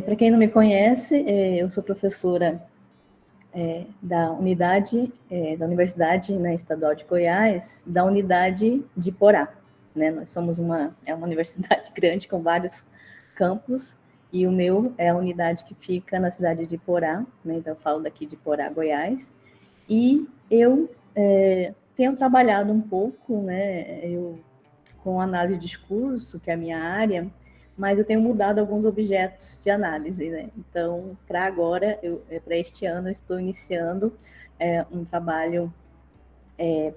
Para quem não me conhece, eu sou professora da unidade da Universidade Estadual de Goiás, da unidade de Porá. Né? Nós somos uma universidade grande com vários campos, e o meu é a unidade que fica na cidade de Porá, né? Então eu falo daqui de Porá, Goiás, e eu tenho trabalhado um pouco, né, com análise de discurso, que é a minha área, mas eu tenho mudado alguns objetos de análise, né? Então, para agora, para este ano, eu estou iniciando um trabalho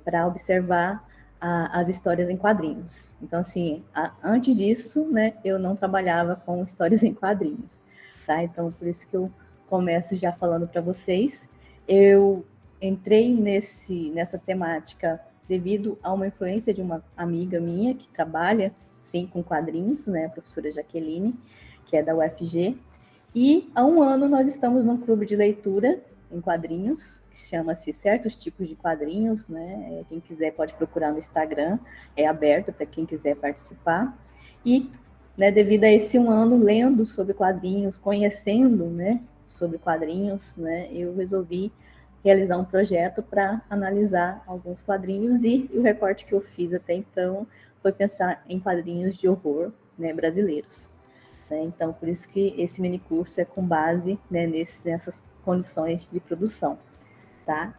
para observar as histórias em quadrinhos. Então, assim, antes disso, né, eu não trabalhava com histórias em quadrinhos, tá? Então, por isso que eu começo já falando para vocês. Eu entrei nessa temática devido a uma influência de uma amiga minha que trabalha, sim, com quadrinhos, né, a professora Jaqueline, que é da UFG, e há um ano nós estamos num clube de leitura em quadrinhos, que chama-se Certos Tipos de Quadrinhos, né? Quem quiser pode procurar no Instagram, é aberto para quem quiser participar. E, né, devido a esse um ano lendo sobre quadrinhos, conhecendo, né, sobre quadrinhos, né, eu resolvi realizar um projeto para analisar alguns quadrinhos, e o recorte que eu fiz até então foi pensar em quadrinhos de horror, né, brasileiros. Né? Então, por isso que esse mini curso é com base, né, nessas condições de produção, tá?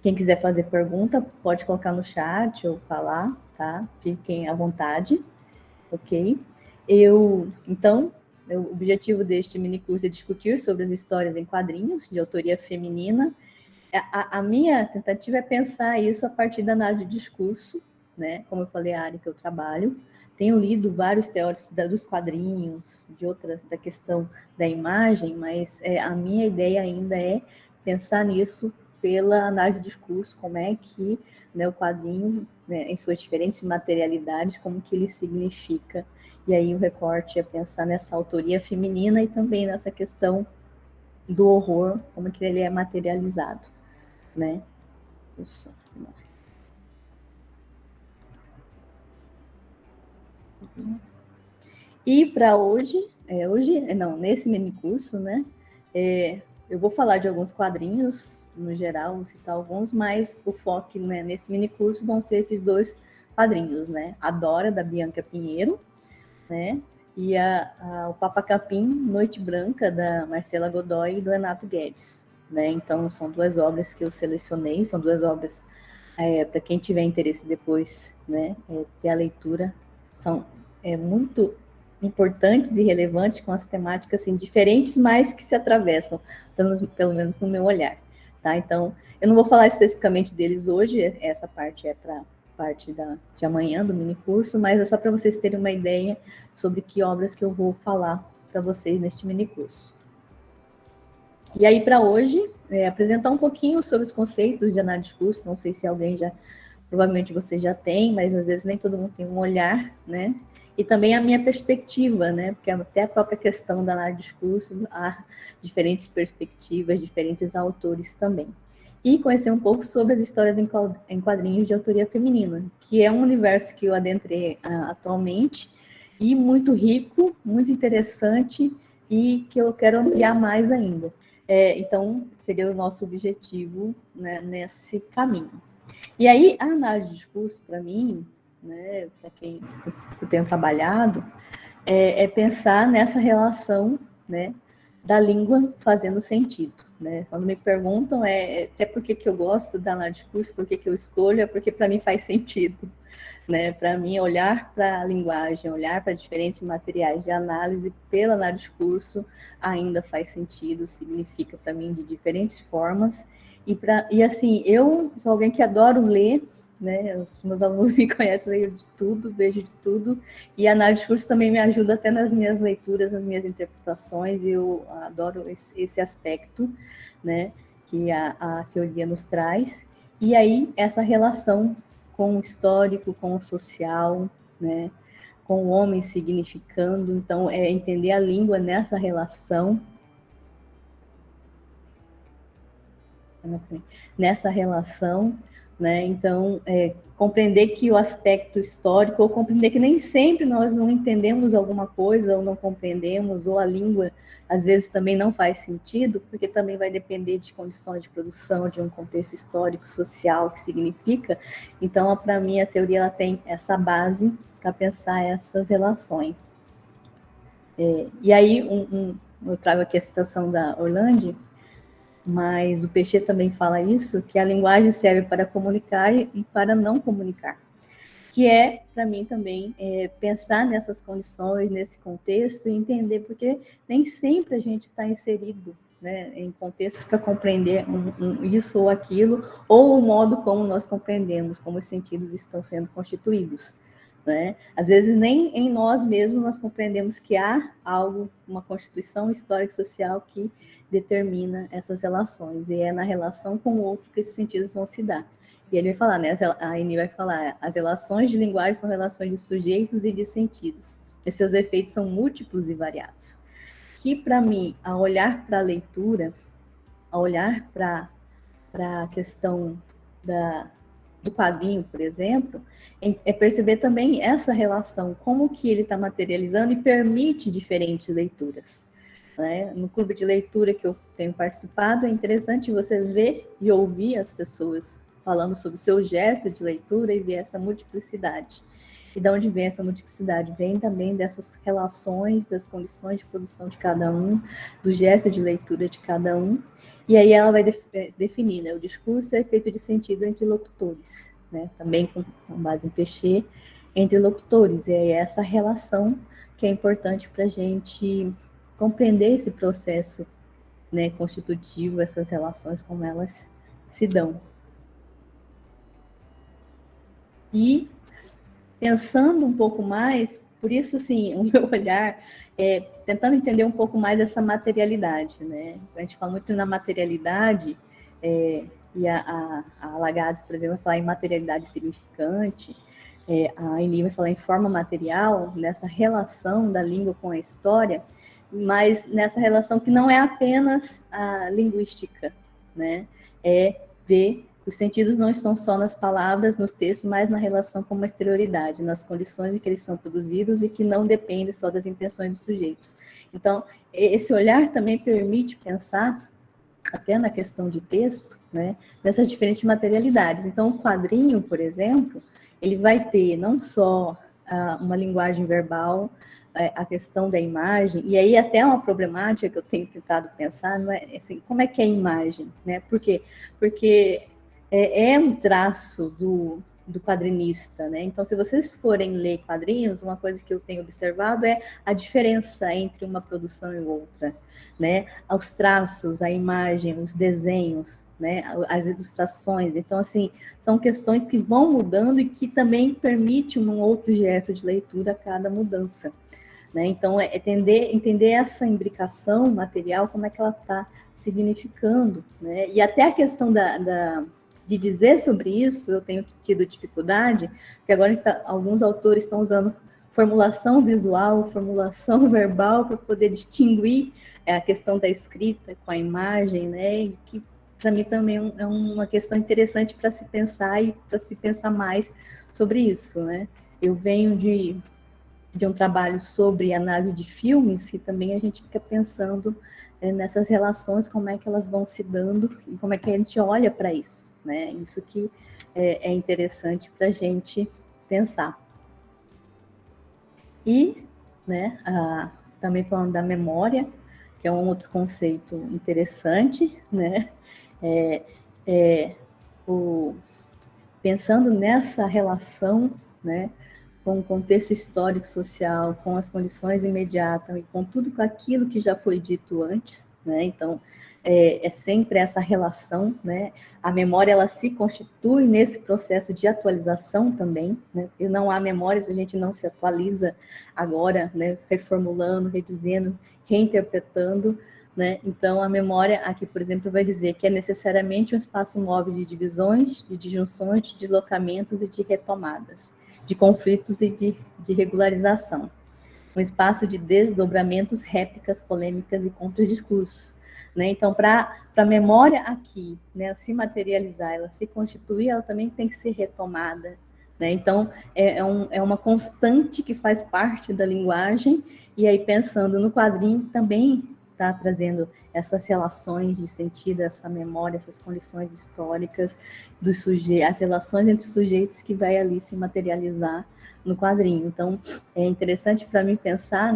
Quem quiser fazer pergunta, pode colocar no chat ou falar, tá? Fiquem à vontade, ok? Então, o objetivo deste mini curso é discutir sobre as histórias em quadrinhos de autoria feminina. A minha tentativa é pensar isso a partir da análise de discurso, né? Como eu falei, a área que eu trabalho. Tenho lido vários teóricos dos quadrinhos, de outras, da questão da imagem, mas a minha ideia ainda é pensar nisso pela análise de discurso, como é que, né, o quadrinho, né, em suas diferentes materialidades, como que ele significa. E aí o recorte é pensar nessa autoria feminina e também nessa questão do horror, como que ele é materializado, né? Isso. E para nesse mini curso, né, eu vou falar de alguns quadrinhos, no geral, vou citar alguns, mas o foco, né, nesse mini curso vão ser esses dois quadrinhos, né, a Dora, da Bianca Pinheiro, né, e o Papa Capim, Noite Branca, da Marcela Godoy e do Renato Guedes, né. Então, são duas obras que eu selecionei, são duas obras para quem tiver interesse depois, né, ter a leitura, são muito importantes e relevantes, com as temáticas assim, diferentes, mas que se atravessam, pelo menos no meu olhar. Tá? Então, eu não vou falar especificamente deles hoje, essa parte é para parte de amanhã, do mini curso, mas é só para vocês terem uma ideia sobre que obras que eu vou falar para vocês neste mini curso. E aí, para hoje, apresentar um pouquinho sobre os conceitos de análise de discurso. Não sei se alguém provavelmente você já tem, mas às vezes nem todo mundo tem um olhar, né? E também a minha perspectiva, né? Porque até a própria questão da análise de discurso, há diferentes perspectivas, diferentes autores também. E conhecer um pouco sobre as histórias em quadrinhos de autoria feminina, que é um universo que eu adentrei atualmente, e muito rico, muito interessante, e que eu quero ampliar mais ainda. Então, seria o nosso objetivo, né, nesse caminho. E aí, a análise de discurso, para mim, né, para quem eu tenho trabalhado, é pensar nessa relação, né, da língua fazendo sentido. Né? Quando me perguntam, até por que eu gosto da análise de discurso, por que eu escolho, é porque para mim faz sentido. Né? Para mim, olhar para a linguagem, olhar para diferentes materiais de análise pela análise de discurso ainda faz sentido, significa para mim de diferentes formas. E assim, eu sou alguém que adoro ler, né? Os meus alunos me conhecem, leio de tudo, vejo de tudo, e a análise de discurso também me ajuda até nas minhas leituras, nas minhas interpretações, e eu adoro esse aspecto, né, que a teoria nos traz. E aí, essa relação com o histórico, com o social, né, com o homem significando. Então, entender a língua nessa relação, né? Então, compreender que o aspecto histórico, ou compreender que nem sempre nós não entendemos alguma coisa, ou não compreendemos, ou a língua, às vezes, também não faz sentido, porque também vai depender de condições de produção, de um contexto histórico, social, que significa. Então, para mim, a teoria ela tem essa base para pensar essas relações. E aí, eu trago aqui a citação da Orlandi, mas o Peixe também fala isso, que a linguagem serve para comunicar e para não comunicar. Que para mim também, pensar nessas condições, nesse contexto, e entender, porque nem sempre a gente está inserido, né, em contextos para compreender isso ou aquilo, ou o modo como nós compreendemos, como os sentidos estão sendo constituídos. Né? Às vezes nem em nós mesmos nós compreendemos que há algo, uma constituição histórica e social que determina essas relações, e é na relação com o outro que esses sentidos vão se dar. E ele vai falar, né? A Aine vai falar, as relações de linguagem são relações de sujeitos e de sentidos, e seus efeitos são múltiplos e variados. Que, para mim, ao olhar para a leitura, ao olhar para a questão do quadrinho, por exemplo, é perceber também essa relação, como que ele está materializando e permite diferentes leituras. Né? No clube de leitura que eu tenho participado, é interessante você ver e ouvir as pessoas falando sobre o seu gesto de leitura e ver essa multiplicidade. E de onde vem essa multiplicidade? Vem também dessas relações, das condições de produção de cada um, do gesto de leitura de cada um. E aí ela vai definir, né, o discurso é efeito de sentido entre locutores, né, também com base em Peixe, entre locutores. E aí é essa relação que é importante para a gente compreender esse processo, né, constitutivo, essas relações, como elas se dão. E pensando um pouco mais, por isso, assim, o meu olhar é tentando entender um pouco mais dessa materialidade, né? A gente fala muito na materialidade, e a Lagasse, por exemplo, vai falar em materialidade significante, a Aine vai falar em forma material, nessa relação da língua com a história, mas nessa relação que não é apenas a linguística, né? É ver os sentidos não estão só nas palavras, nos textos, mas na relação com uma exterioridade, nas condições em que eles são produzidos e que não depende só das intenções dos sujeitos. Então, esse olhar também permite pensar, até na questão de texto, né, nessas diferentes materialidades. Então, o quadrinho, por exemplo, ele vai ter não só uma linguagem verbal, a questão da imagem, e aí até uma problemática que eu tenho tentado pensar, não é, assim, como é que é a imagem, né? Por quê? Porque é um traço do quadrinista, né? Então, se vocês forem ler quadrinhos, uma coisa que eu tenho observado é a diferença entre uma produção e outra, né? Os traços, a imagem, os desenhos, né? As ilustrações. Então, assim, são questões que vão mudando e que também permite um outro gesto de leitura a cada mudança. Né? Então, entender essa imbricação material, como é que ela está significando. Né? E até a questão de dizer sobre isso, eu tenho tido dificuldade, porque agora alguns autores estão usando formulação visual, formulação verbal, para poder distinguir a questão da escrita com a imagem, né? E que, para mim, também é uma questão interessante para se pensar e para se pensar mais sobre isso. Né? Eu venho de um trabalho sobre análise de filmes, que também a gente fica pensando nessas relações, como é que elas vão se dando e como é que a gente olha para isso, né? Isso que é interessante para a gente pensar. E, né, também falando da memória, que é um outro conceito interessante, né? Pensando nessa relação, né, com o contexto histórico, social, com as condições imediatas e com tudo aquilo que já foi dito antes, né? Então, é sempre essa relação, né? A memória, ela se constitui nesse processo de atualização também, né? E não há memória se a gente não se atualiza agora, né? Reformulando, redizendo, reinterpretando, né? Então, a memória aqui, por exemplo, vai dizer que é necessariamente um espaço móvel de divisões, de disjunções, de deslocamentos e de retomadas, de conflitos e de regularização. um espaço de desdobramentos, réplicas, polêmicas e contradiscursos. Né? Então, para a memória aqui, né, se materializar, ela se constituir, ela também tem que ser retomada. Né? Então, é uma constante que faz parte da linguagem, e aí pensando no quadrinho também está trazendo essas relações de sentido, essa memória, essas condições históricas dos sujeitos, as relações entre os sujeitos que vai ali se materializar no quadrinho. Então, é interessante para mim pensar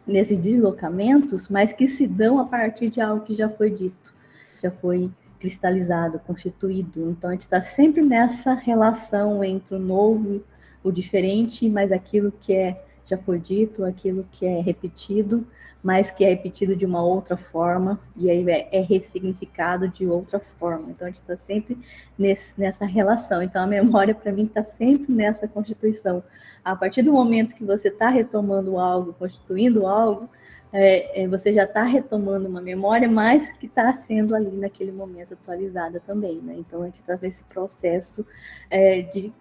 nesses deslocamentos, mas que se dão a partir de algo que já foi dito, já foi cristalizado, constituído. Então, a gente está sempre nessa relação entre o novo, o diferente, mas aquilo que já foi dito, aquilo que é repetido, mas que é repetido de uma outra forma, e aí é ressignificado de outra forma. Então, a gente está sempre nessa relação. Então, a memória, para mim, está sempre nessa constituição. A partir do momento que você está retomando algo, constituindo algo, você já está retomando uma memória, mas que está sendo ali naquele momento atualizada também, né? Então, a gente está nesse processo de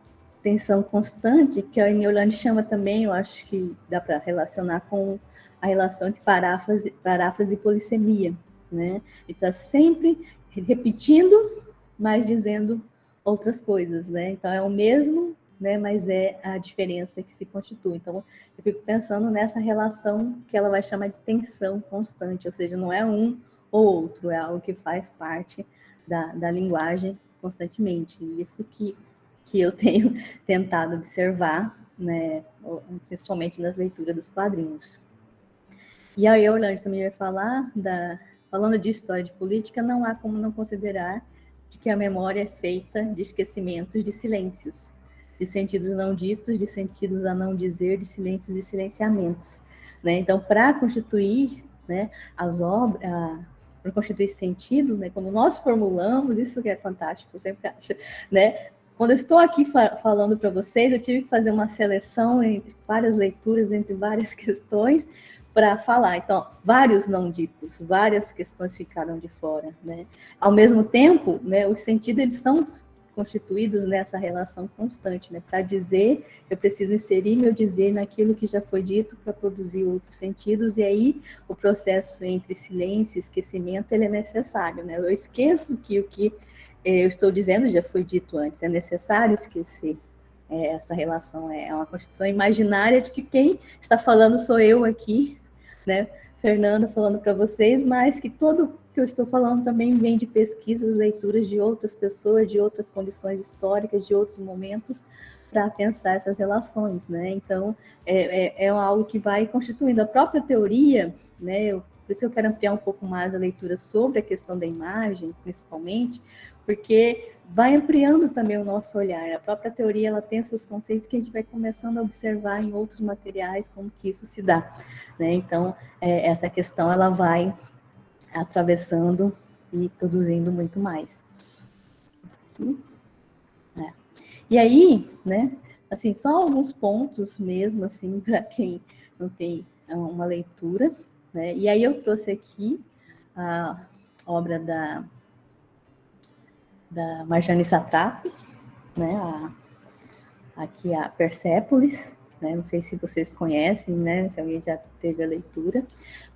tensão constante, que a Ineolane chama também, eu acho que dá para relacionar com a relação entre paráfrase e polissemia, né? Ele está sempre repetindo, mas dizendo outras coisas, né? Então, é o mesmo, né, mas é a diferença que se constitui. Então, eu fico pensando nessa relação que ela vai chamar de tensão constante, ou seja, não é um ou outro, é algo que faz parte da linguagem constantemente. E isso que eu tenho tentado observar, né, principalmente nas leituras dos quadrinhos. E aí, a Orlando também vai falar, falando de história de política, não há como não considerar de que a memória é feita de esquecimentos, de silêncios, de sentidos não ditos, de sentidos a não dizer, de silêncios e silenciamentos. Né? Então, para constituir, né, as obras, para constituir sentido, né, quando nós formulamos, isso que é fantástico, eu sempre acho, né? Quando eu estou aqui falando para vocês, eu tive que fazer uma seleção entre várias leituras, entre várias questões, para falar. Então, vários não ditos, várias questões ficaram de fora, né? Ao mesmo tempo, né, os sentidos, eles são constituídos nessa relação constante, né? Para dizer, eu preciso inserir meu dizer naquilo que já foi dito para produzir outros sentidos, e aí o processo entre silêncio e esquecimento, ele é necessário, né? Eu esqueço que o que eu estou dizendo já foi dito antes, é necessário esquecer. Essa relação é uma constituição imaginária de que quem está falando sou eu aqui, né, Fernanda, falando para vocês, mas que tudo que eu estou falando também vem de pesquisas, leituras de outras pessoas, de outras condições históricas, de outros momentos, para pensar essas relações, né? Então, é algo que vai constituindo a própria teoria, né? Por isso que eu quero ampliar um pouco mais a leitura sobre a questão da imagem, principalmente, porque vai ampliando também o nosso olhar. A própria teoria, ela tem os seus conceitos que a gente vai começando a observar em outros materiais como que isso se dá, né? Então, essa questão, ela vai atravessando e produzindo muito mais. Aqui. E aí, né, assim, só alguns pontos mesmo, assim, para quem não tem uma leitura, né? E aí eu trouxe aqui a obra da Marjane Satrapi, né, aqui a Persépolis, né, não sei se vocês conhecem, né, se alguém já teve a leitura.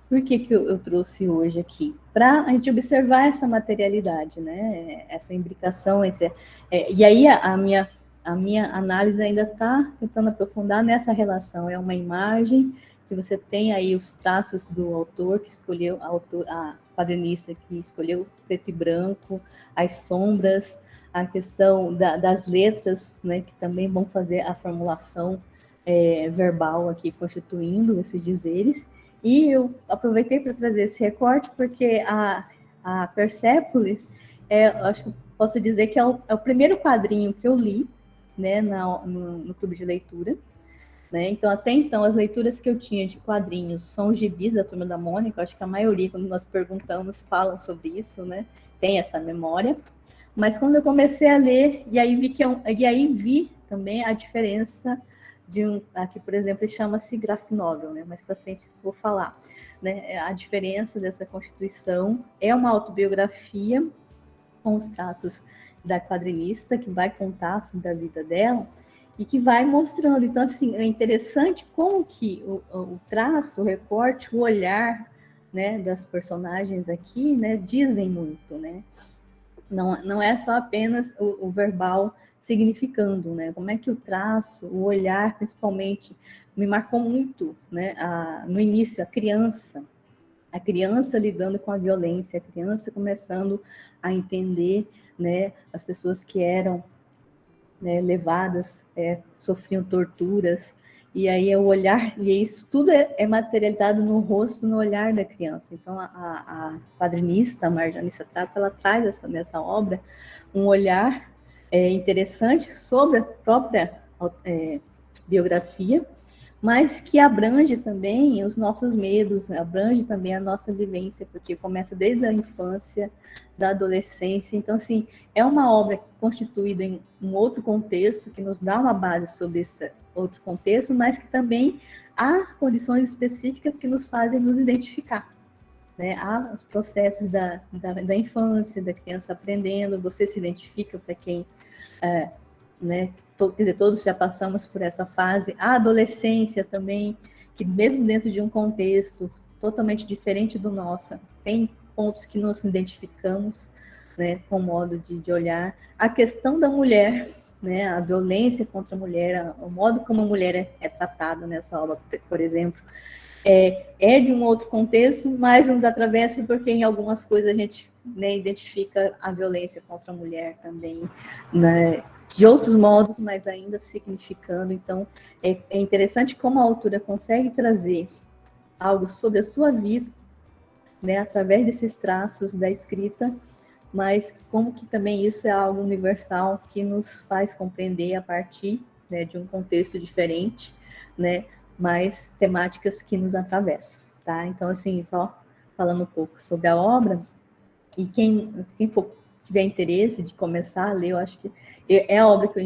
Por que eu trouxe hoje aqui? Para a gente observar essa materialidade, né, essa imbricação entre... e aí a minha análise ainda está tentando aprofundar nessa relação, é uma imagem que você tem aí os traços do autor, que escolheu, a quadrinista que escolheu preto e branco, as sombras, a questão das letras, né, que também vão fazer a formulação verbal aqui, constituindo esses dizeres. E eu aproveitei para trazer esse recorte, porque a Persépolis, acho que posso dizer que é o primeiro quadrinho que eu li, né, no clube de leitura. Né? Então, até então, as leituras que eu tinha de quadrinhos são os gibis da Turma da Mônica. Acho que a maioria, quando nós perguntamos, falam sobre isso, né? Tem essa memória. Mas quando eu comecei a ler, e aí vi também a diferença de aqui, por exemplo, chama-se graphic novel, né? Mais para frente vou falar, né? A diferença dessa constituição é uma autobiografia com os traços da quadrinista, que vai contar sobre a vida dela. e que vai mostrando. Então, assim, é interessante como que o traço, o recorte, o olhar, né, das personagens aqui, né, dizem muito, né? Não é só apenas o verbal significando, né? Como é que o traço, o olhar, principalmente, me marcou muito, né? No início, a criança lidando com a violência, a criança começando a entender, né, as pessoas que eram, né, levadas, sofriam torturas, e aí é o olhar, e isso tudo é materializado no rosto, no olhar da criança. Então, a quadrinista, a Marjane Satrapi, ela traz nessa obra um olhar interessante sobre a própria biografia, mas que abrange também os nossos medos, abrange também a nossa vivência, porque começa desde a infância, da adolescência. Então, assim, é uma obra constituída em um outro contexto, que nos dá uma base sobre esse outro contexto, mas que também há condições específicas que nos fazem nos identificar. Né? Há os processos da infância, da criança aprendendo, você se identifica para quem... né? Quer dizer, todos já passamos por essa fase. A adolescência também, que mesmo dentro de um contexto totalmente diferente do nosso, tem pontos que nos identificamos, né, com o modo de olhar. A questão da mulher, né, a violência contra a mulher, o modo como a mulher é tratada nessa obra, por exemplo, é de um outro contexto, mas nos atravessa porque em algumas coisas a gente, né, identifica a violência contra a mulher também, né, de outros modos, mas ainda significando. Então, é interessante como a autora consegue trazer algo sobre a sua vida, né, através desses traços da escrita, mas como que também isso é algo universal que nos faz compreender a partir, né, de um contexto diferente, né, mas temáticas que nos atravessam, tá? Então, assim, só falando um pouco sobre a obra, e quem tiver interesse de começar a ler, eu acho que é a obra que eu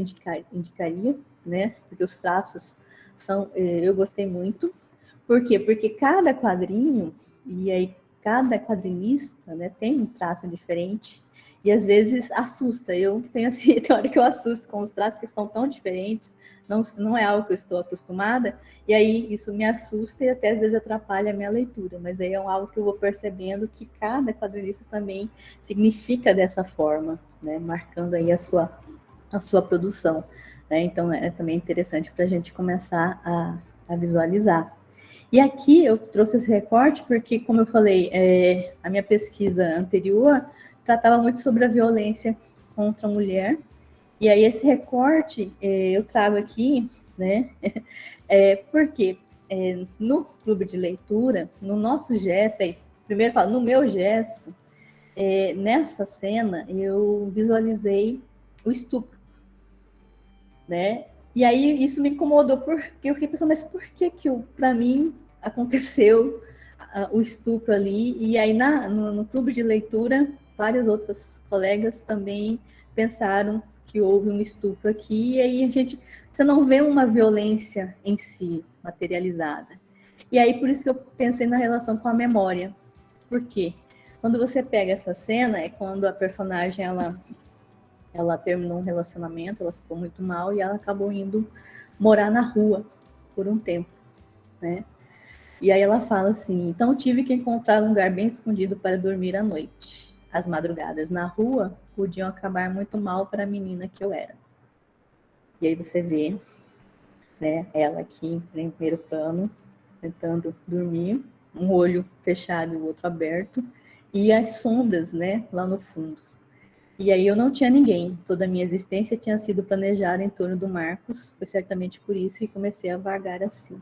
indicaria, né? Porque os traços eu gostei muito. Por quê? Porque cada quadrinho, e aí cada quadrinista, né, tem um traço diferente, e às vezes assusta. Eu tenho assim, tem hora que eu assusto com os traços que são tão diferentes, não é algo que eu estou acostumada, e aí isso me assusta e até às vezes atrapalha a minha leitura, mas aí é algo que eu vou percebendo que cada quadrinista também significa dessa forma, né, marcando aí a sua produção, né? Então é também interessante para a gente começar a visualizar. E aqui eu trouxe esse recorte porque, como eu falei, a minha pesquisa anterior tratava muito sobre a violência contra a mulher. E aí esse recorte eu trago aqui, né? Porque no clube de leitura, no nosso gesto, primeiro falo, no meu gesto, nessa cena eu visualizei o estupro, né? E aí isso me incomodou, porque eu fiquei pensando, mas por que para mim, aconteceu o estupro ali? E aí no clube de leitura, vários outros colegas também pensaram que houve um estupro aqui, e aí você não vê uma violência em si materializada. E aí por isso que eu pensei na relação com a memória. Por quê? Quando você pega essa cena, é quando a personagem, ela terminou um relacionamento, ela ficou muito mal e ela acabou indo morar na rua por um tempo, né? E aí ela fala assim: então tive que encontrar um lugar bem escondido para dormir à noite. As madrugadas na rua podiam acabar muito mal para a menina que eu era. E aí você vê, né, ela aqui em primeiro plano, tentando dormir, um olho fechado e o outro aberto, e as sombras, né, lá no fundo. E aí eu não tinha ninguém, toda a minha existência tinha sido planejada em torno do Marcos, foi certamente por isso que comecei a vagar assim.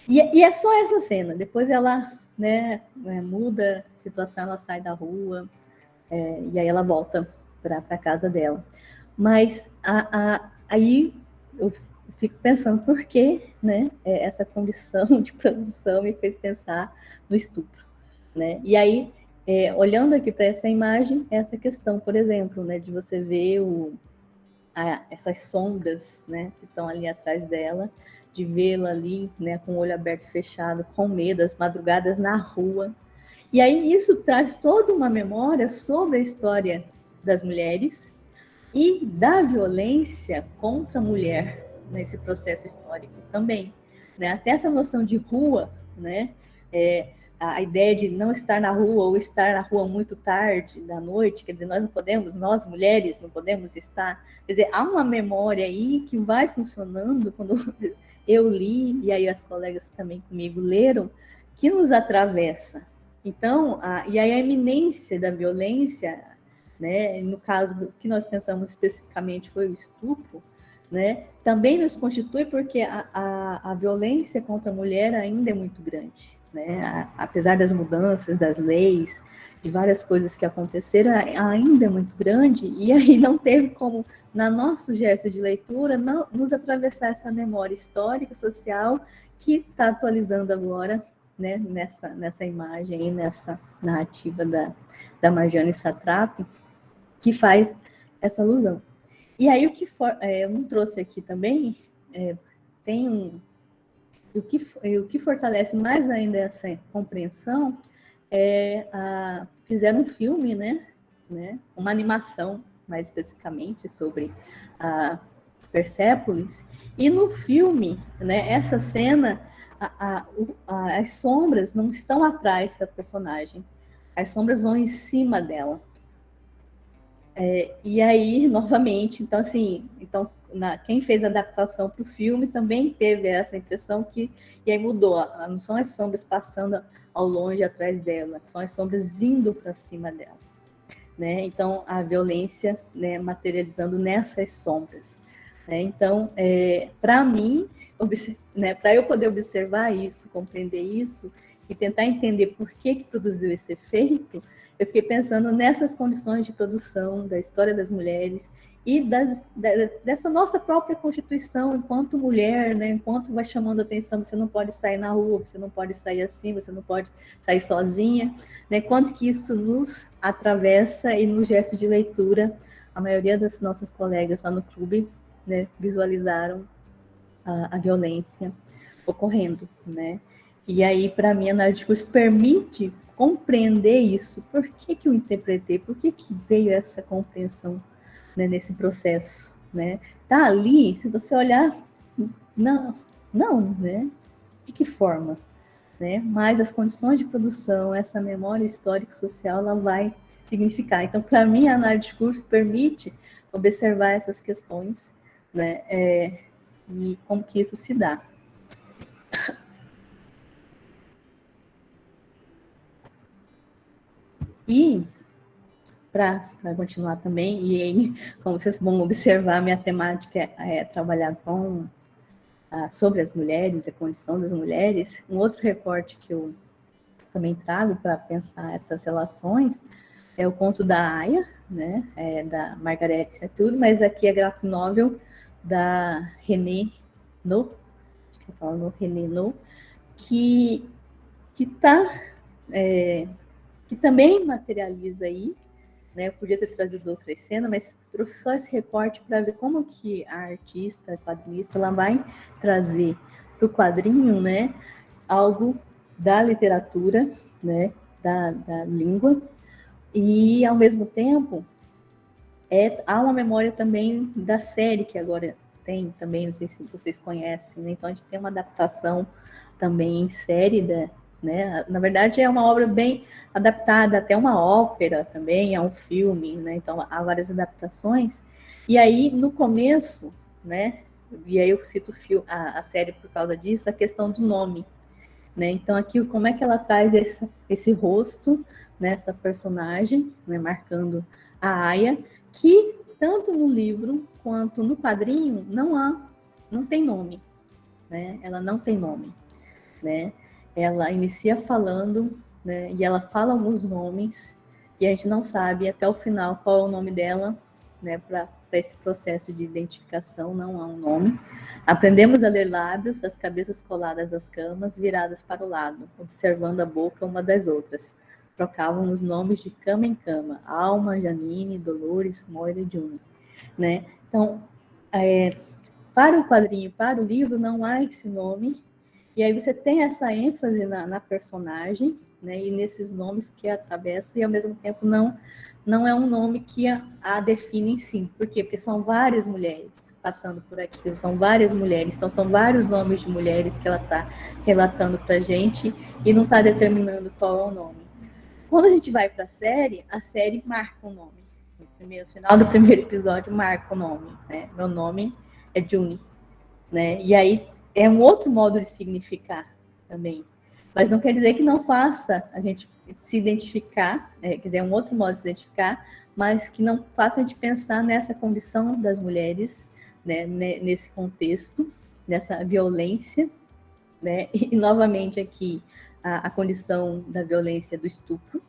E é só essa cena, depois ela, né, muda a situação, ela sai da rua, e aí ela volta para a casa dela. Mas aí eu fico pensando por que, né, essa condição de produção me fez pensar no estupro, né? E aí, olhando aqui para essa imagem, essa questão, por exemplo, né, de você ver essas sombras, né, que estão ali atrás dela, de vê-la ali, né, com o olho aberto e fechado, com medo, as madrugadas na rua. E aí isso traz toda uma memória sobre a história das mulheres, e da violência contra a mulher nesse processo histórico também, né? Até essa noção de rua, né? A ideia de não estar na rua ou estar na rua muito tarde da noite, quer dizer, nós não podemos, nós mulheres não podemos estar, quer dizer, há uma memória aí que vai funcionando quando eu li, e aí as colegas também comigo leram, que nos atravessa. Então, e aí a iminência da violência, né, no caso que nós pensamos especificamente foi o estupro, né, também nos constitui porque a violência contra a mulher ainda é muito grande, né, apesar das mudanças, das leis, de várias coisas que aconteceram, ainda é muito grande, e aí não teve como, na nosso gesto de leitura, não, nos atravessar essa memória histórica, social, que está atualizando agora, né, nessa imagem, nessa narrativa da Marjane Satrapi, que faz essa alusão. E aí eu não trouxe aqui também, tem o que fortalece mais ainda essa compreensão fizeram um filme, né, uma animação, mais especificamente, sobre a Persépolis, e no filme, né, essa cena, as sombras não estão atrás da personagem, as sombras vão em cima dela. E aí, novamente, então, assim, quem fez a adaptação para o filme também teve essa impressão e aí mudou, não são as sombras passando ao longe atrás dela, são as sombras indo para cima dela, né? Então, a violência, né, materializando nessas sombras. Né? Então, para mim, né, para eu poder observar isso, compreender isso e tentar entender por que produziu esse efeito, eu fiquei pensando nessas condições de produção da história das mulheres e dessa nossa própria constituição enquanto mulher, né? Enquanto vai chamando a atenção, você não pode sair na rua, você não pode sair assim, você não pode sair sozinha, né? Quanto que isso nos atravessa e no gesto de leitura, a maioria das nossas colegas lá no clube, né, visualizaram a violência ocorrendo, né? E aí, para mim, a análise de discurso permite compreender isso. Por que eu interpretei? Por que veio essa compreensão, né, nesse processo, né? Tá ali, se você olhar, não, né? De que forma, né? Mas as condições de produção, essa memória histórica e social, ela vai significar. Então, para mim, a análise de discurso permite observar essas questões, né? E como que isso se dá. E, para continuar também, e aí, como vocês vão observar, minha temática é trabalhar sobre as mulheres, a condição das mulheres. Um outro recorte que eu também trago para pensar essas relações é o conto da Aya, né, da Margaret Atwood, mas aqui é graphic novel da René No, acho que eu falo no René No, que também materializa aí, né? Eu podia ter trazido outra cena, mas trouxe só esse recorte para ver como que a artista, a quadrinista, ela vai trazer para o quadrinho, né, algo da literatura, né, da língua, e ao mesmo tempo há uma memória também da série que agora tem também, não sei se vocês conhecem, né? Então a gente tem uma adaptação também em série né? Na verdade é uma obra bem adaptada, até uma ópera também, é um filme, né? Então há várias adaptações. E aí no começo, né? E aí eu cito a série por causa disso, a questão do nome, né? Então aqui como é que ela traz esse rosto, né? Essa personagem, né? Marcando a Aya, que tanto no livro quanto no quadrinho não tem nome, né? Ela não tem nome, né? Ela inicia falando, né? E ela fala alguns nomes e a gente não sabe até o final qual é o nome dela, né? Para esse processo de identificação não há um nome. Aprendemos a ler lábios, as cabeças coladas às camas, viradas para o lado, observando a boca uma das outras. Trocavam os nomes de cama em cama, Alma, Janine, Dolores, Moira e June, né? Então, para o quadrinho, para o livro, não há esse nome, e aí você tem essa ênfase na personagem, né? E nesses nomes que atravessam, e ao mesmo tempo não é um nome que a define em si. Por quê? Porque são várias mulheres passando por aqui, são várias mulheres, então são vários nomes de mulheres que ela está relatando para a gente e não está determinando qual é o nome. Quando a gente vai para a série marca o nome. No final do primeiro episódio marca o nome, né? Meu nome é Juni, né? E aí é um outro modo de significar também. Mas não quer dizer que não faça a gente se identificar, quer dizer, é um outro modo de se identificar, mas que não faça a gente pensar nessa condição das mulheres, né? Nesse contexto, nessa violência, né? E novamente aqui a condição da violência do estupro,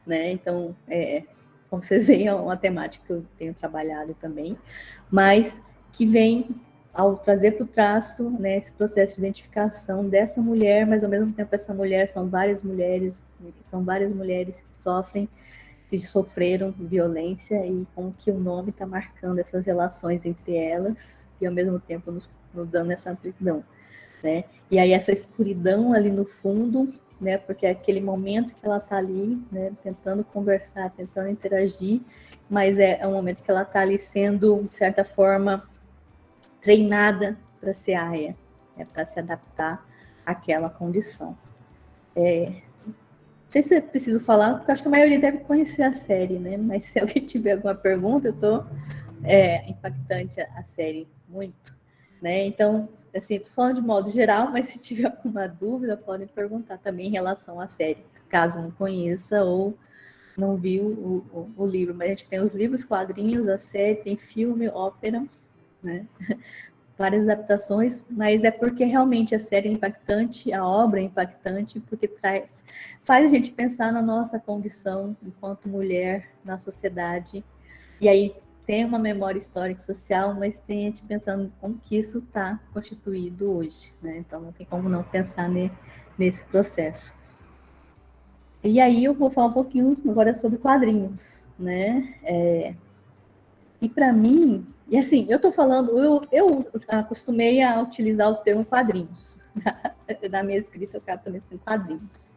né? Então, como vocês veem, é uma temática que eu tenho trabalhado também, mas que vem ao trazer para o traço, né, esse processo de identificação dessa mulher, mas ao mesmo tempo essa mulher são várias mulheres que sofrem, que sofreram violência e como que o nome está marcando essas relações entre elas e ao mesmo tempo nos dando essa amplidão, né? E aí essa escuridão ali no fundo, né? Porque é aquele momento que ela está ali, né? Tentando conversar, tentando interagir, mas é um momento que ela está ali sendo, de certa forma, treinada para ser aia, né? Para se adaptar àquela condição. Não sei se é preciso falar, porque acho que a maioria deve conhecer a série, né? Mas se alguém tiver alguma pergunta, eu estou impactante a série muito, né? Então, assim, estou falando de modo geral, mas se tiver alguma dúvida, podem perguntar também em relação à série, caso não conheça ou não viu o livro. Mas a gente tem os livros, quadrinhos, a série, tem filme, ópera, né? Várias adaptações, mas é porque realmente a série é impactante, a obra é impactante, porque faz a gente pensar na nossa condição enquanto mulher na sociedade. E aí tem uma memória histórica e social, mas tem a gente pensando como que isso está constituído hoje, né? Então não tem como não pensar nesse processo. E aí eu vou falar um pouquinho agora sobre quadrinhos, né? E para mim, e assim, eu estou falando, eu acostumei a utilizar o termo quadrinhos. Na minha escrita eu acabo também escrevendo quadrinhos.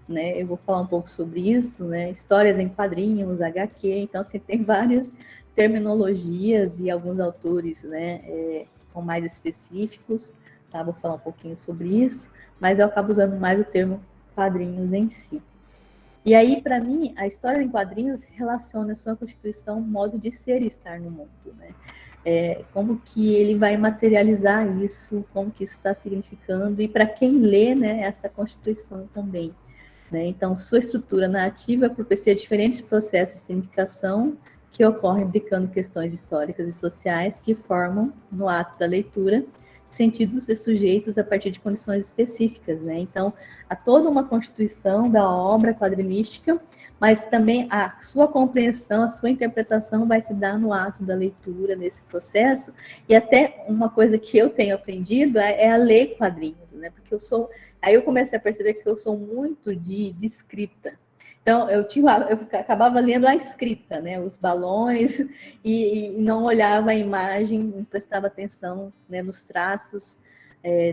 Né? Eu vou falar um pouco sobre isso, né? Histórias em quadrinhos, HQ, então assim, tem várias terminologias e alguns autores, né, são mais específicos, tá? Vou falar um pouquinho sobre isso, mas eu acabo usando mais o termo quadrinhos em si. E aí, para mim, a história em quadrinhos relaciona a sua constituição, modo de ser e estar no mundo, né? Como que ele vai materializar isso, como que isso está significando, e para quem lê, né, essa constituição também. Né? Então, sua estrutura narrativa propicia diferentes processos de significação que ocorrem brincando questões históricas e sociais que formam, no ato da leitura, sentidos e sujeitos a partir de condições específicas. Né? Então, há toda uma constituição da obra quadrinística, mas também a sua compreensão, a sua interpretação vai se dar no ato da leitura, nesse processo, e até uma coisa que eu tenho aprendido é a ler quadrinhos, né? Porque aí eu comecei a perceber que eu sou muito de escrita. Então, eu acabava lendo a escrita, né, os balões, e não olhava a imagem, não prestava atenção, né, nos traços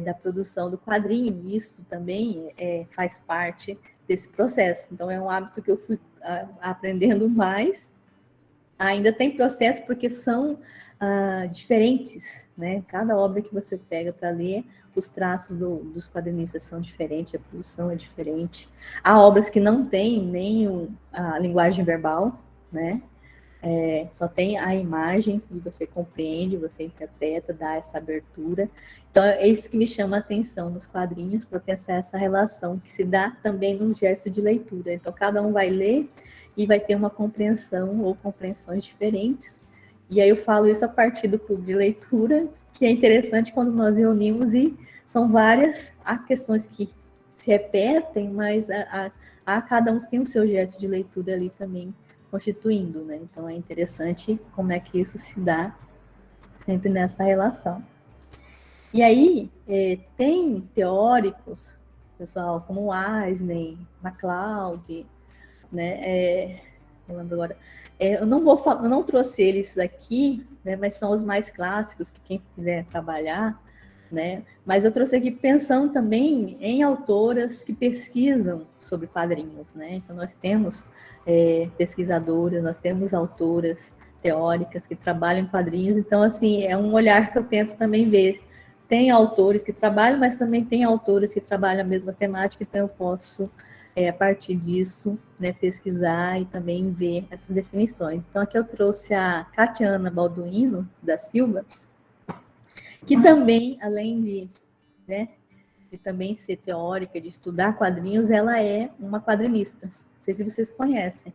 da produção do quadrinho. Isso também faz parte desse processo. Então, é um hábito que eu fui aprendendo mais. Ainda tem processo porque são diferentes, né? Cada obra que você pega para ler, os traços dos quadrinistas são diferentes, a produção é diferente. Há obras que não têm nem a linguagem verbal, né? Só tem a imagem e você compreende, você interpreta, dá essa abertura. Então, é isso que me chama a atenção nos quadrinhos, para pensar essa relação que se dá também num gesto de leitura. Então, cada um vai ler e vai ter uma compreensão ou compreensões diferentes. E aí eu falo isso a partir do clube de leitura, que é interessante quando nós reunimos e são várias, há questões que se repetem, mas cada um tem o seu gesto de leitura ali também constituindo, né? Então é interessante como é que isso se dá sempre nessa relação. E aí tem teóricos, pessoal, como Weisner, MacLeod, né? Eu lembro agora. Eu não vou falar, eu não trouxe eles aqui, né? Mas são os mais clássicos que quem quiser trabalhar, né? Mas eu trouxe aqui pensando também em autoras que pesquisam sobre quadrinhos, né? Então, nós temos pesquisadoras, nós temos autoras teóricas que trabalham em quadrinhos, então, assim, é um olhar que eu tento também ver. Tem autores que trabalham, mas também tem autores que trabalham a mesma temática, então eu posso, a partir disso, né, pesquisar e também ver essas definições. Então, aqui eu trouxe a Catiana Balduino da Silva, que também, além né, de também ser teórica, de estudar quadrinhos, ela é uma quadrinista. Não sei se vocês conhecem.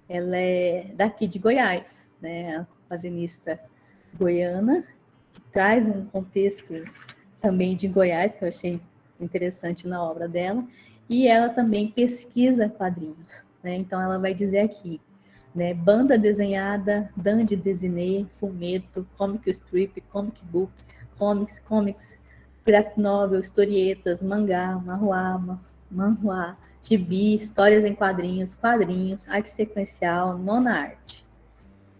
Ela é daqui de Goiás, né, a quadrinista goiana, que traz um contexto também de Goiás, que eu achei interessante na obra dela, e ela também pesquisa quadrinhos, né? Então ela vai dizer aqui, né, banda desenhada, dandy designé, fumeto, comic strip, comic book, comics, graphic novel, historietas, mangá, manhua, gibi, histórias em quadrinhos, arte sequencial, nona arte.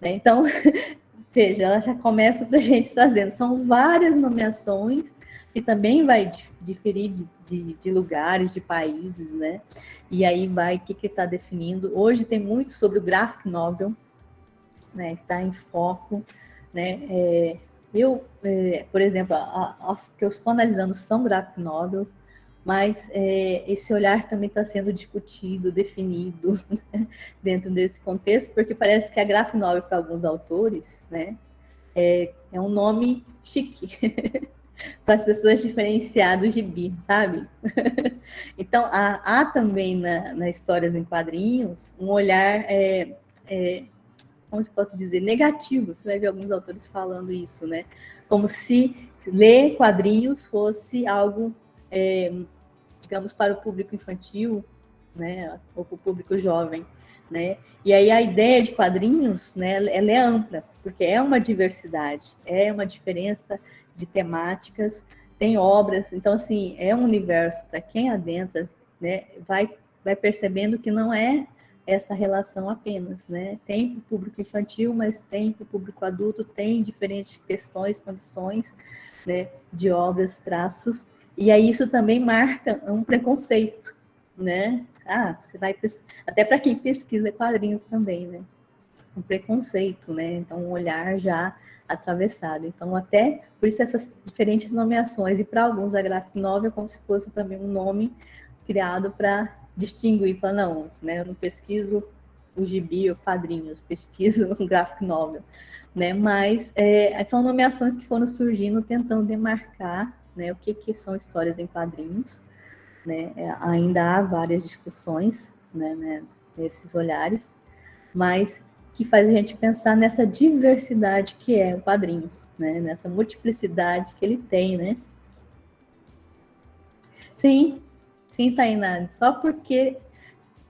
Né? Então, seja, ela já começa para a gente trazendo. São várias nomeações, que também vai diferir de lugares, de países, né? E aí vai o que está definindo. Hoje tem muito sobre o graphic novel, né? Que está em foco, né? Por exemplo, as que eu estou analisando são graphic novel, mas esse olhar também está sendo discutido, definido, né, dentro desse contexto, porque parece que a graphic novel para alguns autores, né, é um nome chique para as pessoas diferenciar do gibi, sabe? Então, há também nas histórias em quadrinhos um olhar, como eu posso dizer, negativo. Você vai ver alguns autores falando isso, né? Como se ler quadrinhos fosse algo, digamos, para o público infantil, né? Ou para o público jovem. Né? E aí a ideia de quadrinhos, né, ela é ampla, porque é uma diversidade, é uma diferença de temáticas, tem obras, então assim, é um universo para quem adentra, né, vai percebendo que não é essa relação apenas, né? Tem para o público infantil, mas tem para o público adulto, tem diferentes questões, condições, né, de obras, traços, e aí isso também marca um preconceito, né? Você vai até para quem pesquisa quadrinhos também, né? Um preconceito, né? Então um olhar já atravessado. Então até por isso essas diferentes nomeações e para alguns a graphic novel é como se fosse também um nome criado para distinguir, para não, né? Eu não pesquiso o gibi ou quadrinhos, pesquiso um graphic novel, né? Mas são nomeações que foram surgindo tentando demarcar, né? O que são histórias em quadrinhos. Né? Ainda há várias discussões, né, nesses olhares, mas que faz a gente pensar nessa diversidade que é o quadrinho, né? Nessa multiplicidade que ele tem, né? Sim, Tainá, só porque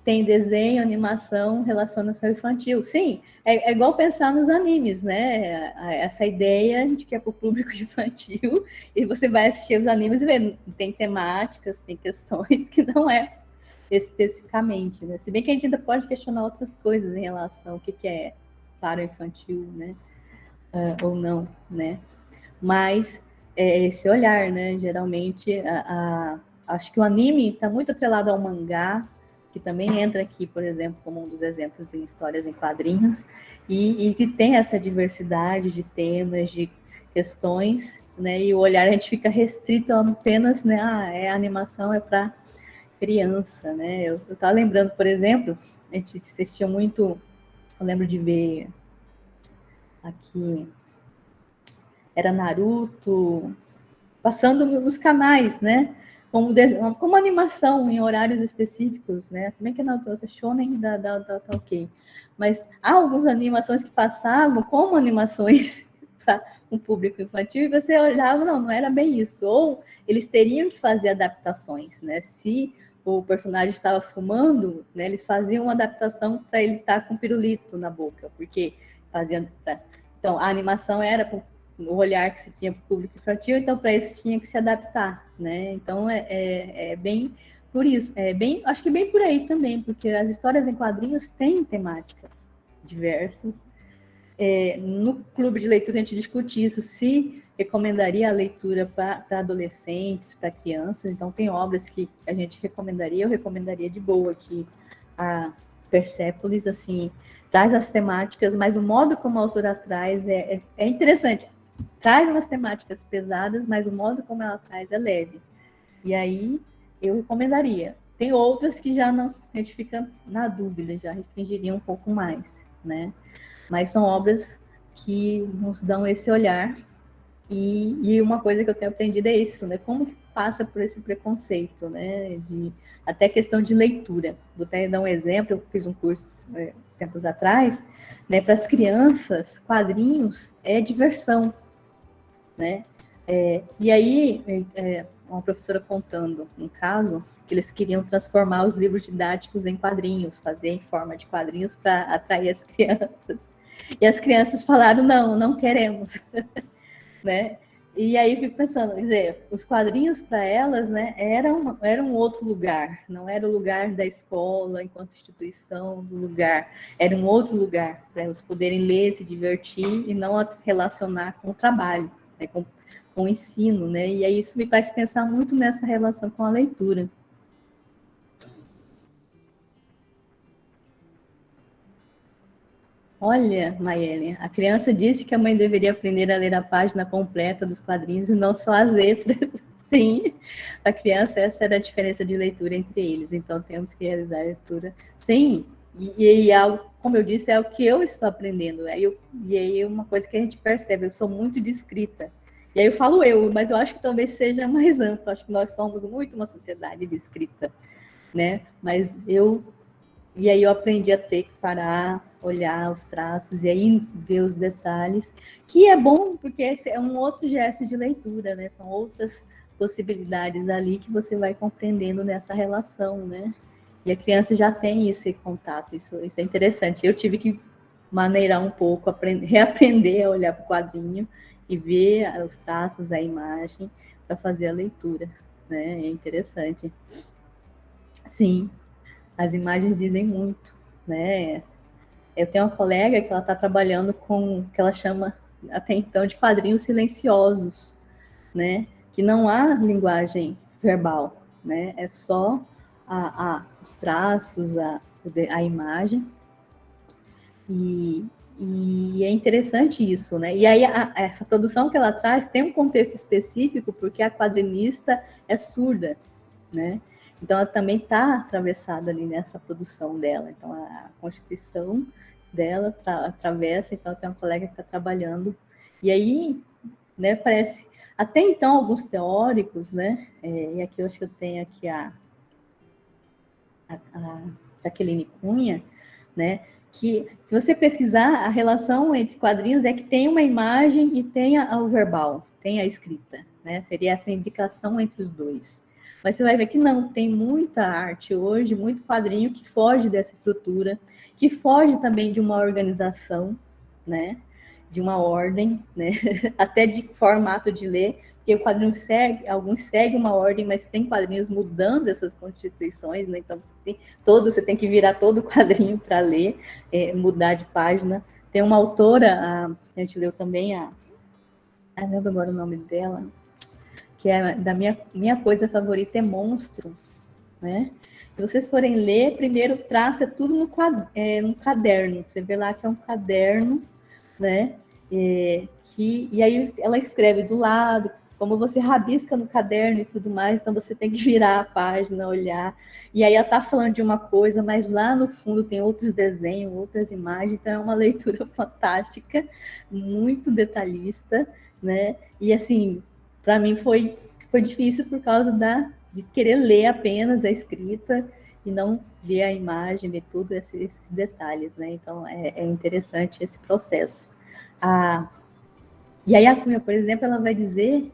tem desenho, animação, relaciona-se ao infantil. Sim, é igual pensar nos animes, né? Essa ideia de que é para o público infantil, e você vai assistir os animes e vê, tem temáticas, tem questões que não é especificamente, né? Se bem que a gente ainda pode questionar outras coisas em relação ao que é para o infantil, né? Ou não, né? Mas esse olhar, né? Geralmente, acho que o anime está muito atrelado ao mangá, que também entra aqui, por exemplo, como um dos exemplos em histórias em quadrinhos, e que tem essa diversidade de temas, de questões, né? E o olhar a gente fica restrito a apenas, né? A animação é para criança, né? Eu estava lembrando, por exemplo, a gente assistia muito, eu lembro de ver aqui, era Naruto, passando nos canais, né? Como animação em horários específicos, né? Se bem que na outra Shonen tá ok. Mas há algumas animações que passavam como animações para um público infantil, e você olhava, não era bem isso. Ou eles teriam que fazer adaptações, né? Se o personagem estava fumando, né? Eles faziam uma adaptação para ele estar com pirulito na boca, porque faziam. Então, a animação era o olhar que se tinha para o público infantil, então para isso tinha que se adaptar, né? Então é bem por isso, acho que bem por aí também, porque as histórias em quadrinhos têm temáticas diversas, no clube de leitura a gente discute isso, se recomendaria a leitura para adolescentes, para crianças. Então tem obras que a gente recomendaria, eu recomendaria de boa, que a Persépolis, assim, traz as temáticas, mas o modo como a autora traz é interessante. Traz umas temáticas pesadas, mas o modo como ela traz é leve. E aí eu recomendaria. Tem outras que já não, a gente fica na dúvida, já restringiria um pouco mais, né? Mas são obras que nos dão esse olhar. E uma coisa que eu tenho aprendido é isso, né? Como que passa por esse preconceito, né? Até questão de leitura. Vou até dar um exemplo, eu fiz um curso tempos atrás, né? Para as crianças, quadrinhos é diversão, né? E aí, uma professora contando um caso que eles queriam transformar os livros didáticos em quadrinhos, fazer em forma de quadrinhos para atrair as crianças. E as crianças falaram, não queremos, né? E aí eu fico pensando, quer dizer, os quadrinhos para elas, né, era um outro lugar, não era o lugar da escola enquanto instituição do lugar, era um outro lugar para elas poderem ler, se divertir e não relacionar com o trabalho, né, com o ensino, né? E aí isso me faz pensar muito nessa relação com a leitura. Olha, Maiele, a criança disse que a mãe deveria aprender a ler a página completa dos quadrinhos e não só as letras. Sim, para a criança essa era a diferença de leitura entre eles. Então temos que realizar a leitura. Sim, e como eu disse, é o que eu estou aprendendo. E aí uma coisa que a gente percebe, eu sou muito de escrita. E aí eu falo mas eu acho que talvez seja mais amplo. Acho que nós somos muito uma sociedade de escrita, né? E aí eu aprendi a ter que parar, olhar os traços e aí ver os detalhes, que é bom porque é um outro gesto de leitura, né? São outras possibilidades ali que você vai compreendendo nessa relação, né? E a criança já tem esse contato, isso é interessante. Eu tive que maneirar um pouco, reaprender a olhar para o quadrinho e ver os traços, a imagem, para fazer a leitura, né? É interessante. Sim. As imagens dizem muito, né? Eu tenho uma colega que ela está trabalhando com o que ela chama até então de quadrinhos silenciosos, né? Que não há linguagem verbal, né? É só os traços, a imagem. E é interessante isso, né? E aí essa produção que ela traz tem um contexto específico porque a quadrinista é surda, né? Então, ela também está atravessada ali nessa produção dela. Então, a constituição dela atravessa. Então, tem uma colega que está trabalhando. E aí, né, parece... Até então, alguns teóricos, né? E aqui eu acho que eu tenho aqui a Jaqueline Cunha, né? Que, se você pesquisar, a relação entre quadrinhos é que tem uma imagem e tem o verbal, tem a escrita, né? Seria essa indicação entre os dois. Mas você vai ver que não, tem muita arte hoje, muito quadrinho que foge dessa estrutura, que foge também de uma organização, né? De uma ordem, né? Até de formato de ler, porque o quadrinho alguns seguem uma ordem, mas tem quadrinhos mudando essas constituições, né? Então você tem que virar todo o quadrinho para ler, mudar de página. Tem uma autora, a gente leu também não lembro agora o nome dela, que é da minha coisa favorita é Monstro, né? Se vocês forem ler, primeiro traço é tudo no caderno. Você vê lá que é um caderno, né? E aí ela escreve do lado, como você rabisca no caderno e tudo mais, então você tem que virar a página, olhar. E aí ela está falando de uma coisa, mas lá no fundo tem outros desenhos, outras imagens, então é uma leitura fantástica, muito detalhista, né? E assim, para mim foi difícil por causa de querer ler apenas a escrita e não ver a imagem, ver todos esses detalhes, né? Então é interessante esse processo. E aí a Cunha, por exemplo, ela vai dizer,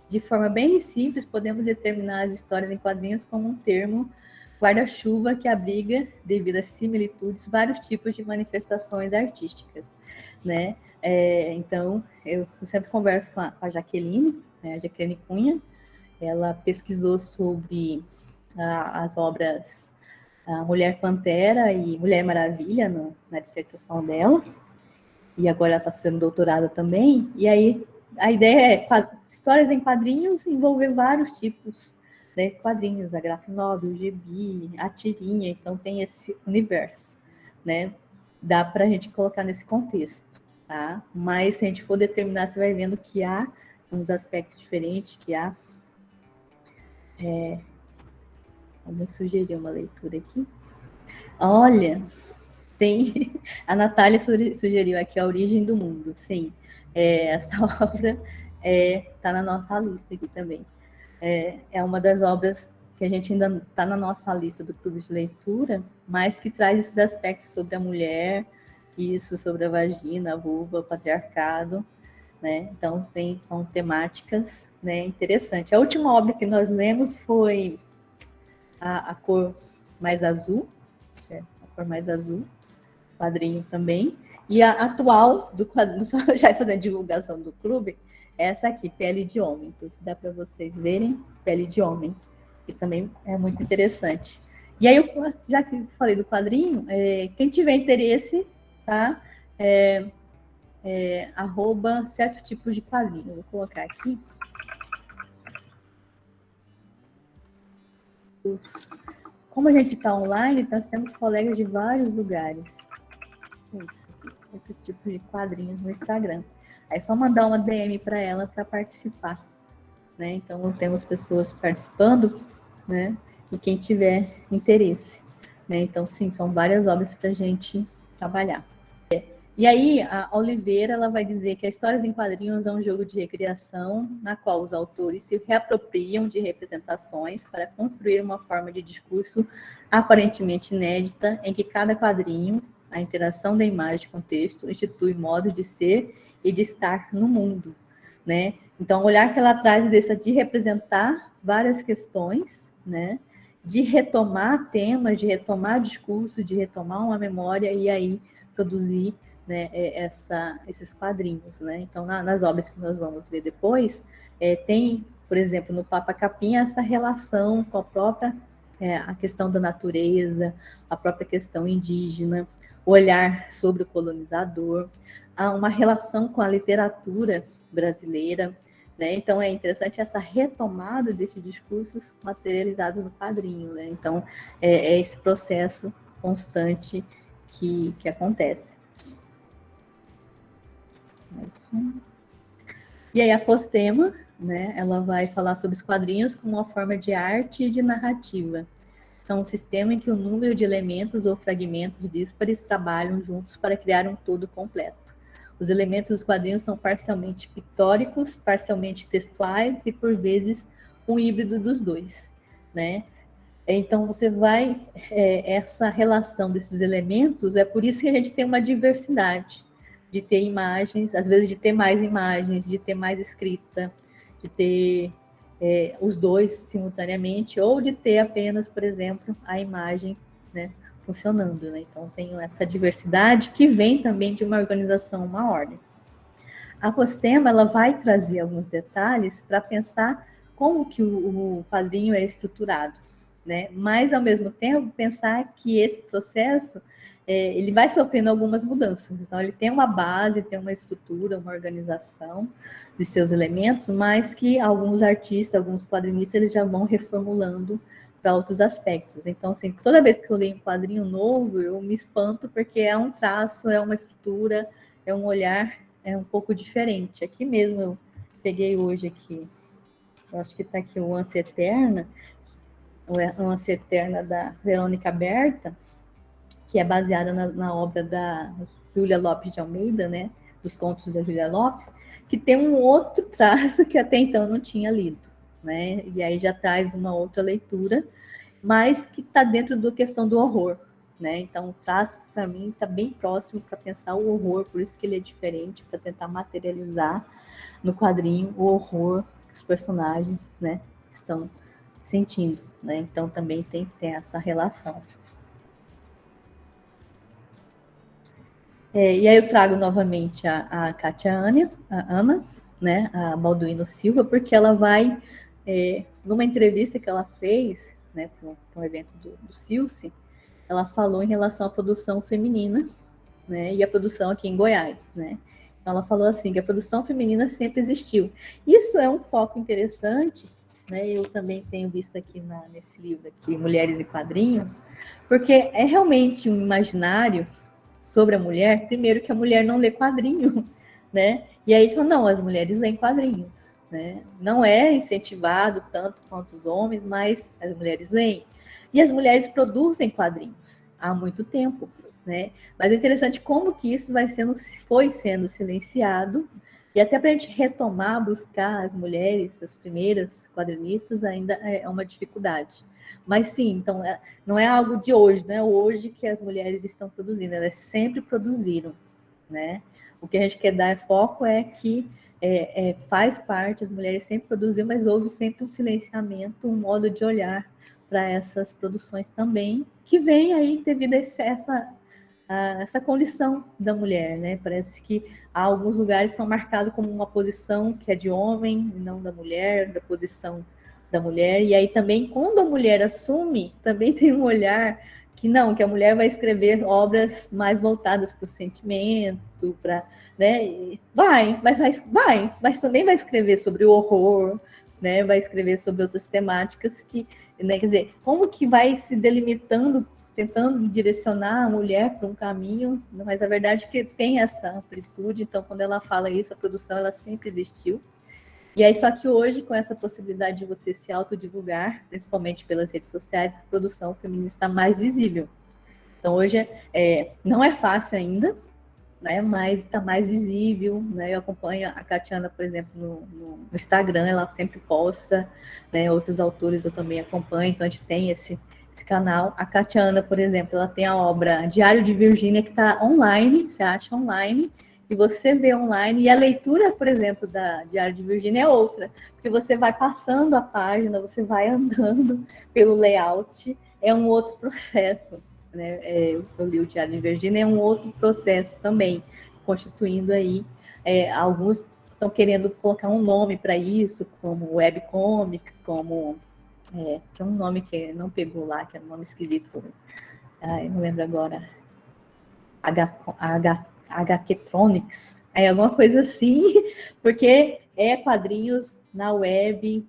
de forma bem simples, podemos determinar as histórias em quadrinhos como um termo guarda-chuva que abriga, devido às similitudes, vários tipos de manifestações artísticas, né? Então, eu sempre converso com a Jaqueline, né, a Jaqueline Cunha, ela pesquisou sobre as obras Mulher Pantera e Mulher Maravilha na dissertação dela, e agora ela está fazendo doutorado também, e aí a ideia é histórias em quadrinhos envolver vários tipos de quadrinhos, a graphic novel, o gibi, a tirinha, então tem esse universo, né? Dá para a gente colocar nesse contexto, tá? Mas se a gente for determinar, você vai vendo que há uns aspectos diferentes, que há... Alguém sugeriu uma leitura aqui? Olha, tem... A Natália sugeriu aqui A Origem do Mundo, sim. Essa obra está na nossa lista aqui também. É uma das obras que a gente ainda está na nossa lista do clube de leitura, mas que traz esses aspectos sobre a mulher, isso, sobre a vagina, a vulva, o patriarcado, né? Então, são temáticas, né, interessantes. A última obra que nós lemos foi a Cor Mais Azul, a Cor Mais Azul, quadrinho também, e a atual do quadrinho, já fazendo divulgação do clube, é essa aqui, Pele de Homem. Então, se dá para vocês verem, Pele de Homem, que também é muito interessante. E aí, já que falei do quadrinho, quem tiver interesse, tá? Arroba certos tipos de quadrinho. Vou colocar aqui. Como a gente está online, nós temos colegas de vários lugares. Isso, outro tipo de quadrinhos no Instagram. Aí é só mandar uma DM para ela para participar, né? Então temos pessoas participando, né? E quem tiver interesse, né? Então sim, são várias obras para a gente trabalhar. E aí a Oliveira ela vai dizer que a Histórias em Quadrinhos é um jogo de recriação na qual os autores se reapropriam de representações para construir uma forma de discurso aparentemente inédita em que cada quadrinho, a interação da imagem com o texto, institui modos de ser e de estar no mundo, né? Então, o olhar que ela traz dessa de representar várias questões, né? De retomar temas, de retomar discurso, de retomar uma memória e aí produzir, né, esses quadrinhos, né? Então, nas obras que nós vamos ver depois, tem, por exemplo, no Papa Capim, essa relação com a própria a questão da natureza, a própria questão indígena, o olhar sobre o colonizador, há uma relação com a literatura brasileira, né? Então, é interessante essa retomada desses discursos materializados no quadrinho, né? Então, é esse processo constante que acontece. E aí a Postema, né, ela vai falar sobre os quadrinhos como uma forma de arte e de narrativa. São um sistema em que o número de elementos ou fragmentos díspares trabalham juntos para criar um todo completo. Os elementos dos quadrinhos são parcialmente pictóricos, parcialmente textuais e, por vezes, um híbrido dos dois, né? Então, você vai... essa relação desses elementos, é por isso que a gente tem uma diversidade de ter imagens, às vezes de ter mais imagens, de ter mais escrita, de ter os dois simultaneamente, ou de ter apenas, por exemplo, a imagem, né, funcionando, né? Então, tem essa diversidade que vem também de uma organização, uma ordem. A Postema, ela vai trazer alguns detalhes para pensar como que o quadrinho é estruturado, né? Mas, ao mesmo tempo, pensar que esse processo ele vai sofrendo algumas mudanças. Então, ele tem uma base, tem uma estrutura, uma organização de seus elementos, mas que alguns artistas, alguns quadrinistas, eles já vão reformulando para outros aspectos. Então, assim, toda vez que eu leio um quadrinho novo, eu me espanto porque é um traço, é uma estrutura, é um olhar um pouco diferente. Aqui mesmo eu peguei hoje aqui, eu acho que está aqui o Ânsia Eterna, o Ânsia Eterna da Verônica Berta, que é baseada na obra da Júlia Lopes de Almeida, né? Dos contos da Júlia Lopes, que tem um outro traço que até então eu não tinha lido, né? E aí já traz uma outra leitura, mas que está dentro da questão do horror, né? Então o traço, para mim, está bem próximo para pensar o horror, por isso que ele é diferente, para tentar materializar no quadrinho o horror que os personagens, né, estão sentindo, né? Então também tem que ter essa relação. E aí eu trago novamente a Kátia Ana, né, a Balduino Silva, porque ela vai, numa entrevista que ela fez, né, para um evento do Silce, ela falou em relação à produção feminina, né, e a produção aqui em Goiás, né. Então, ela falou assim, que a produção feminina sempre existiu. Isso é um foco interessante, né, eu também tenho visto aqui nesse livro aqui, Mulheres e Quadrinhos, porque é realmente um imaginário sobre a mulher, primeiro que a mulher não lê quadrinho, né, e aí falou, não, as mulheres leem quadrinhos, né, não é incentivado tanto quanto os homens, mas as mulheres leem. E as mulheres produzem quadrinhos há muito tempo, né? Mas é interessante como que isso foi sendo silenciado, e até para a gente retomar, buscar as mulheres, as primeiras quadrinistas, ainda é uma dificuldade. Mas sim, então, não é algo de hoje, não é hoje que as mulheres estão produzindo, elas sempre produziram, né? O que a gente quer dar foco é que faz parte, as mulheres sempre produziram, mas houve sempre um silenciamento, um modo de olhar para essas produções também, que vem aí devido a essa condição da mulher, né? Parece que alguns lugares são marcados como uma posição que é de homem, e não da mulher, da posição da mulher, e aí também, quando a mulher assume, também tem um olhar que não, que a mulher vai escrever obras mais voltadas para o sentimento, para, né? Mas também vai escrever sobre o horror, né? Vai escrever sobre outras temáticas que, né? Quer dizer, como que vai se delimitando, tentando direcionar a mulher para um caminho, mas a verdade é que tem essa amplitude, então quando ela fala isso, a produção ela sempre existiu. E aí, só que hoje, com essa possibilidade de você se autodivulgar, principalmente pelas redes sociais, a produção feminista está mais visível. Então, hoje não é fácil ainda, né, mas está mais visível, né? Eu acompanho a Catiana, por exemplo, no Instagram, ela sempre posta, né? Outros autores eu também acompanho, então a gente tem esse canal. A Catiana, por exemplo, ela tem a obra Diário de Virgínia, que está online, você acha online, e você vê online, e a leitura, por exemplo, da Diário de Virgínia é outra, porque você vai passando a página, você vai andando pelo layout, é um outro processo, né? Eu li o Diário de Virgínia, é um outro processo também, constituindo aí, alguns estão querendo colocar um nome para isso, como webcomics, como tem um nome que não pegou lá, que é um nome esquisito, não lembro agora, HQtronics, alguma coisa assim, porque é quadrinhos na web,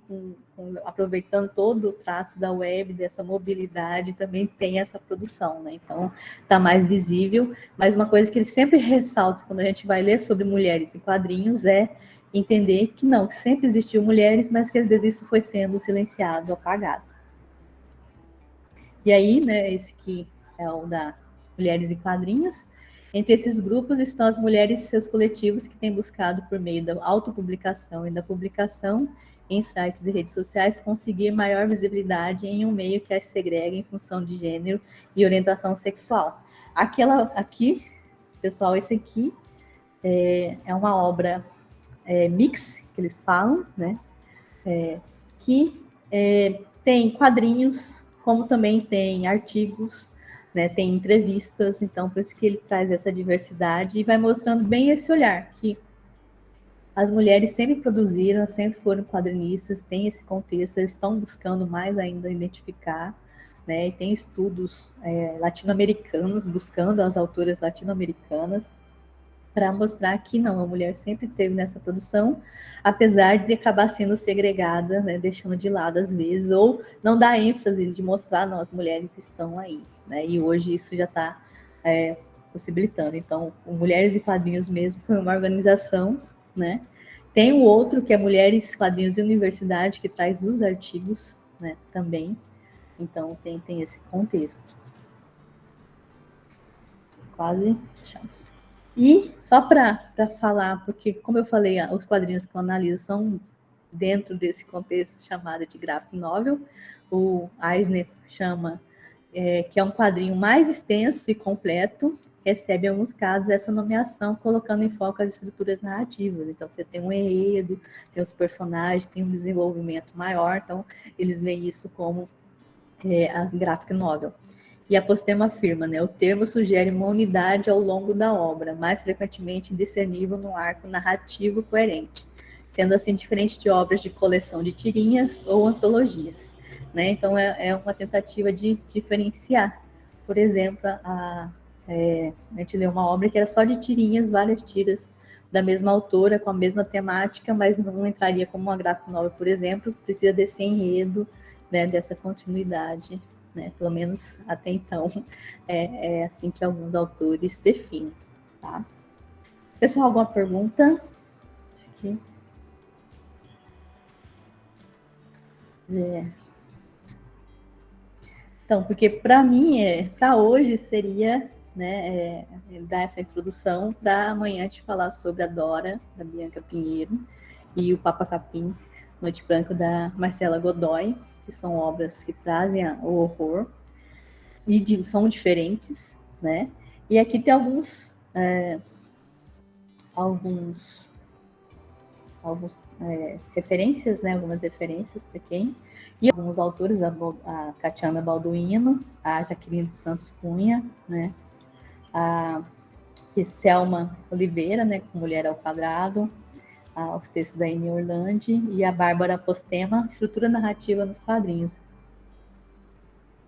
aproveitando todo o traço da web, dessa mobilidade, também tem essa produção, né? Então, está mais visível, mas uma coisa que ele sempre ressalta quando a gente vai ler sobre mulheres em quadrinhos é entender que não, que sempre existiu mulheres, mas que às vezes isso foi sendo silenciado, apagado. E aí, né, esse aqui é o da Mulheres em Quadrinhos. Entre esses grupos estão as mulheres e seus coletivos que têm buscado, por meio da autopublicação e da publicação em sites e redes sociais, conseguir maior visibilidade em um meio que as segrega em função de gênero e orientação sexual. Aqui, pessoal, esse aqui é uma obra mix, que eles falam, né? Que tem quadrinhos, como também tem artigos, né, tem entrevistas, então por isso que ele traz essa diversidade e vai mostrando bem esse olhar, que as mulheres sempre produziram, sempre foram quadrinistas, tem esse contexto, eles estão buscando mais ainda identificar, né, e tem estudos latino-americanos, buscando as autoras latino-americanas, para mostrar que não, a mulher sempre esteve nessa produção, apesar de acabar sendo segregada, né, deixando de lado às vezes, ou não dar ênfase de mostrar, não, as mulheres estão aí, né, e hoje isso já está possibilitando. Então, o Mulheres e Quadrinhos mesmo foi uma organização, né, tem o outro que é Mulheres, Quadrinhos e Universidade, que traz os artigos, né, também, então tem esse contexto. Quase fechando. E só para falar, porque como eu falei, os quadrinhos que eu analiso são dentro desse contexto chamado de graphic novel, o Eisner chama que é um quadrinho mais extenso e completo, recebe em alguns casos essa nomeação, colocando em foco as estruturas narrativas. Então você tem um enredo, tem os personagens, tem um desenvolvimento maior, então eles veem isso como as graphic novel. E a Postema afirma, né, o termo sugere uma unidade ao longo da obra, mais frequentemente indiscernível no arco narrativo coerente, sendo assim diferente de obras de coleção de tirinhas ou antologias, né? Então é uma tentativa de diferenciar. Por exemplo, A gente leu uma obra que era só de tirinhas, várias tiras da mesma autora, com a mesma temática, mas não entraria como uma graphic novel, por exemplo, precisa desse enredo, né, dessa continuidade, né, pelo menos até então, é assim que alguns autores definem, tá? Pessoal, alguma pergunta? Aqui. Então, porque para mim, para hoje seria, né, dar essa introdução para amanhã te falar sobre a Dora, da Bianca Pinheiro, e o Papa Capim, Noite Branca, da Marcela Godoy, que são obras que trazem o horror e são diferentes, né? E aqui tem alguns referências, né? Algumas referências para quem. E alguns autores, a Catiana Balduino, a Jaqueline dos Santos Cunha, né? A Selma Oliveira, né? Com Mulher ao Quadrado, os textos da Ine Orlandi e a Bárbara Postema, Estrutura Narrativa nos Quadrinhos.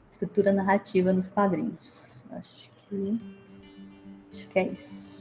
Estrutura Narrativa nos Quadrinhos. Acho que é isso.